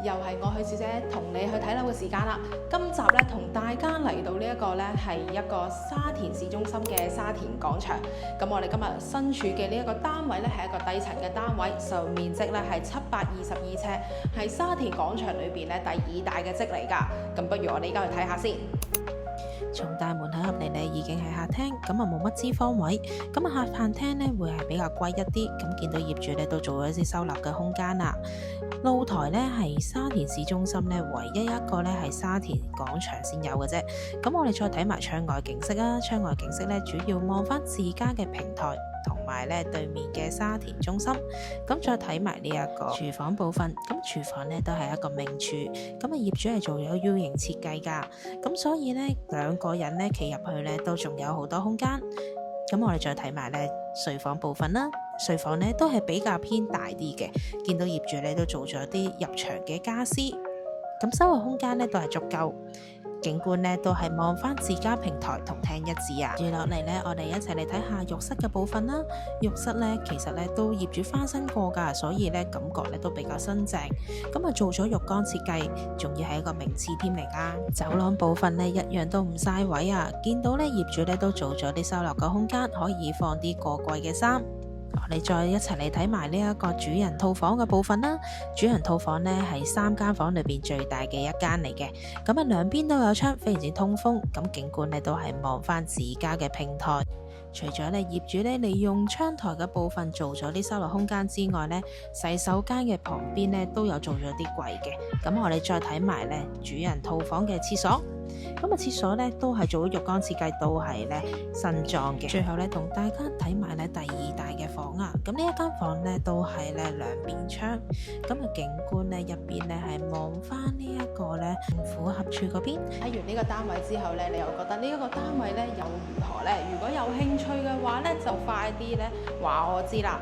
又係我許小姐同你去睇樓嘅時間啦。今集咧同大家嚟到呢一個咧係一個沙田市中心嘅沙田廣場。咁我哋今日身處嘅呢一個單位咧係一個低層嘅單位，售面積咧係722尺，係沙田廣場裏邊咧第2大嘅積嚟㗎。咁不如我哋而家去睇下先。從大門口入嚟呢已經係客廳，咁啊冇乜脂肪位，咁啊客廳呢會係比較貴一啲，咁見到業主呢都做咗一啲收納嘅空間啦。露台呢係沙田市中心呢唯一一個呢係沙田廣場先有嘅啫。咁我哋再睇埋窗外景色啊，窗外景色呢主要望翻自家嘅平台，同埋咧對面嘅沙田中心。咁再睇埋呢一個廚房部分，咁廚房咧都係一個明廚，咁啊業主係做咗 U 型設計噶，咁所以咧2個人咧企入去咧都仲有好多空間。咁我哋再睇埋咧睡房部分啦，睡房咧都係比較偏大啲嘅，見到業主咧都做咗啲入牆嘅家私，咁收納空間咧都係足夠。景觀咧都係望翻自家平台同廳一致啊！接落嚟咧，我哋一齊嚟睇下浴室嘅部分啦。浴室咧其實咧都業主翻新過㗎，所以咧感覺咧都比較新淨。咁啊做咗浴缸設計，仲要係一個名廁添嚟㗎。走廊部分咧一樣都唔嘥位啊！見到咧業主咧都做咗啲收納嘅空間，可以放啲過季嘅衫。我哋再一齊嚟睇埋呢一個主人套房嘅部分啦。主人套房呢係3間房裏邊最大嘅一間嚟嘅，咁啊兩邊都有窗，非常之通風。咁景觀呢都係望翻自家嘅平台。除咗咧業主咧利用窗台嘅部分做咗啲收納空間之外呢，洗手間嘅旁邊呢都有做咗啲櫃嘅。咁我哋再睇埋呢主人套房嘅廁所。咁啊，廁所咧都係做咗浴缸設計，都係咧新裝嘅。最後咧，同大家睇埋咧第2大嘅房啊。咁呢一間房咧都係咧2邊窗，咁啊景觀咧入邊咧係望翻呢一個咧政府合署嗰邊。睇完呢個單位之後咧，你又覺得呢一個單位咧又如何咧？如果有興趣嘅話咧，就快啲咧話我知啦。